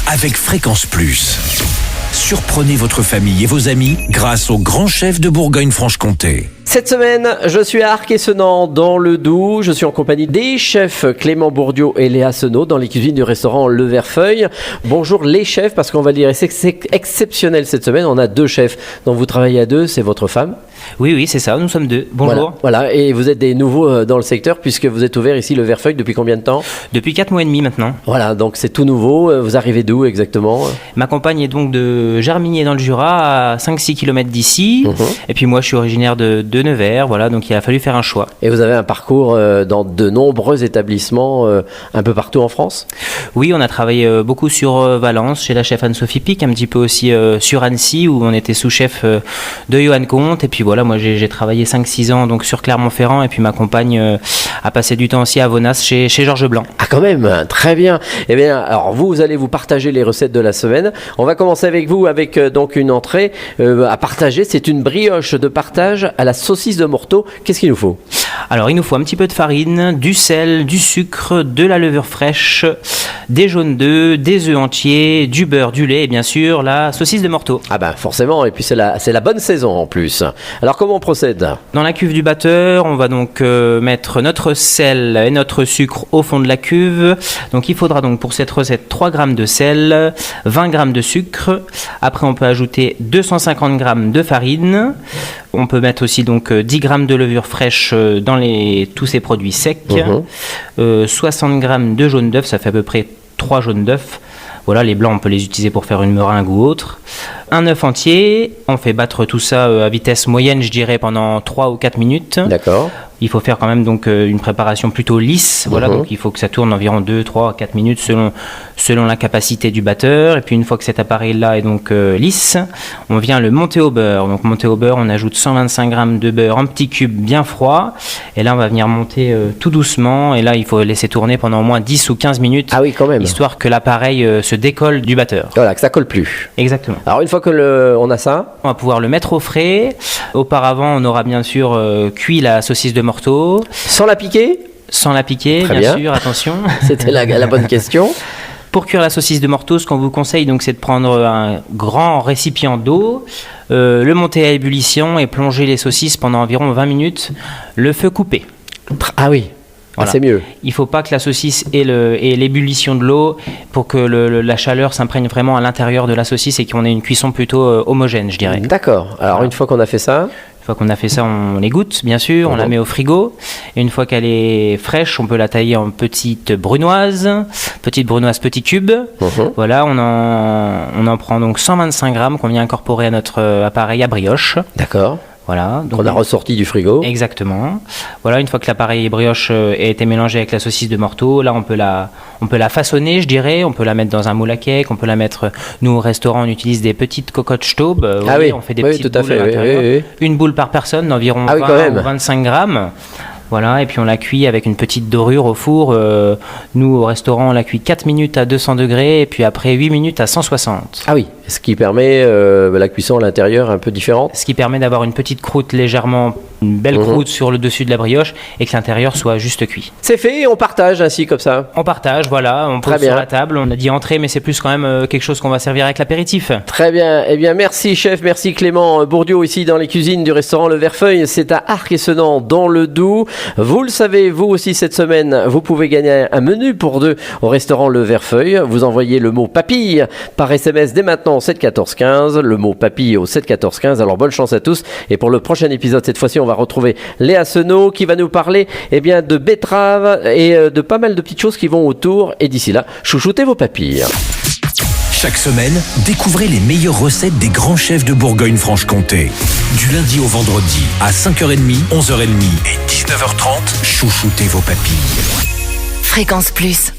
avec Fréquence Plus. Surprenez votre famille et vos amis grâce au grand chef de Bourgogne-Franche-Comté. Cette semaine, je suis à Arc-et-Senans, dans le Doubs. Je suis en compagnie des chefs Clément Bourdiau et Léa Senot dans les cuisines du restaurant Le Verfeuille. Bonjour les chefs, parce qu'on va dire c'est exceptionnel cette semaine. On a deux chefs dont vous travaillez à deux, c'est votre femme. Oui, c'est ça, nous sommes deux. Bonjour. Voilà, et vous êtes des nouveaux dans le secteur puisque vous êtes ouvert ici Le Verfeuille depuis combien de temps ? Depuis 4 mois et demi maintenant. Voilà, donc c'est tout nouveau. Vous arrivez d'où exactement ? Ma compagne est donc de Jarmigné dans le Jura, à 5-6 km d'ici. Et puis moi, je suis originaire de Nevers, voilà, donc il a fallu faire un choix. Et vous avez un parcours dans de nombreux établissements un peu partout en France ? Oui, on a travaillé beaucoup sur Valence, chez la chef Anne-Sophie Pic, un petit peu aussi sur Annecy, où on était sous-chef de Johan Comte. Et puis voilà, moi j'ai travaillé 5-6 ans donc sur Clermont-Ferrand, et puis ma compagne a passé du temps aussi à Vonas chez Georges Blanc. Ah quand même, très bien. Eh bien, alors vous allez vous partager les recettes de la semaine. On va commencer avec vous avec donc une entrée à partager. C'est une brioche de partage à la saucisse de Morteau. Qu'est-ce qu'il nous faut ? Alors il nous faut un petit peu de farine, du sel, du sucre, de la levure fraîche, des jaunes d'œufs, des œufs entiers, du beurre, du lait et bien sûr la saucisse de Morteau. Ah ben forcément, et puis c'est la bonne saison en plus. Alors comment on procède ? Dans la cuve du batteur, on va donc mettre notre sel et notre sucre au fond de la cuve. Donc il faudra donc pour cette recette 3 g de sel, 20 g de sucre. Après on peut ajouter 250 g de farine. On peut mettre aussi donc 10 g de levure fraîche dans tous ces produits secs. 60 g de jaune d'œuf, ça fait à peu près 3 jaunes d'œufs. Voilà, les blancs, on peut les utiliser pour faire une meringue ou autre. Un œuf entier, on fait battre tout ça à vitesse moyenne, je dirais, pendant 3 ou 4 minutes. D'accord. Il faut faire quand même donc une préparation plutôt lisse. Voilà, donc il faut que ça tourne environ 2, 3, 4 minutes selon la capacité du batteur. Et puis une fois que cet appareil-là est donc lisse, on vient le monter au beurre. Donc monter au beurre, on ajoute 125 g de beurre en petits cubes bien froids. Et là, on va venir monter tout doucement. Et là, il faut laisser tourner pendant au moins 10 ou 15 minutes. Ah oui, quand même. Histoire que l'appareil se décolle du batteur. Voilà, que ça colle plus. Exactement. Alors une fois que on a ça, on va pouvoir le mettre au frais. Auparavant, on aura bien sûr cuit la saucisse de Morteau. Sans la piquer ? Sans la piquer, Très bien bien sûr, attention. C'était la bonne question. Pour cuire la saucisse de Morteau, ce qu'on vous conseille, donc, c'est de prendre un grand récipient d'eau, le monter à ébullition et plonger les saucisses pendant environ 20 minutes, le feu coupé. Ah oui. Voilà. Ah, c'est mieux. Il ne faut pas que la saucisse ait l'ébullition de l'eau pour que la chaleur s'imprègne vraiment à l'intérieur de la saucisse et qu'on ait une cuisson plutôt homogène, je dirais. D'accord. Alors une fois qu'on a fait ça, une fois qu'on a fait ça, on l'égoutte, bien sûr, on la met au frigo. Et une fois qu'elle est fraîche, on peut la tailler en petites brunoises, petits cubes. Voilà, on en prend donc 125 grammes qu'on vient incorporer à notre appareil à brioche. D'accord. Voilà, donc on a ressorti du frigo. Exactement. Voilà, une fois que l'appareil brioche a été mélangé avec la saucisse de Morteau, là on peut la façonner, je dirais. On peut la mettre dans un moule à cake. On peut la mettre. Nous au restaurant, on utilise des petites cocottes Staub. On fait des petites boules à l'intérieur. Oui. Une boule par personne d'environ 20 ou 25 grammes. Voilà, et puis on la cuit avec une petite dorure au four. Nous, au restaurant, on la cuit 4 minutes à 200 degrés et puis après 8 minutes à 160. Ah oui, ce qui permet la cuisson à l'intérieur un peu différente. Ce qui permet d'avoir une petite croûte légèrement, une belle croûte sur le dessus de la brioche et que l'intérieur soit juste cuit. C'est fait, on partage ainsi comme ça. On partage, voilà, on pose sur la table. On a dit entrée, mais c'est plus quand même quelque chose qu'on va servir avec l'apéritif. Très bien, eh bien merci chef, merci Clément Bourdiau ici dans les cuisines du restaurant Le Verfeuille. C'est à Arc-et-Senans dans le Doubs. Vous le savez, vous aussi cette semaine, vous pouvez gagner un menu pour deux au restaurant Le Verfeuille. Vous envoyez le mot papille par SMS dès maintenant au 7 14 15, le mot papille au 7 14 15. Alors bonne chance à tous. Et pour le prochain épisode, cette fois-ci, on va retrouver Léa Senot qui va nous parler de betterave et de pas mal de petites choses qui vont autour. Et d'ici là, chouchoutez vos papilles. Chaque semaine, découvrez les meilleures recettes des grands chefs de Bourgogne-Franche-Comté. Du lundi au vendredi, à 5h30, 11h30 et 19h30, chouchoutez vos papilles. Fréquence Plus.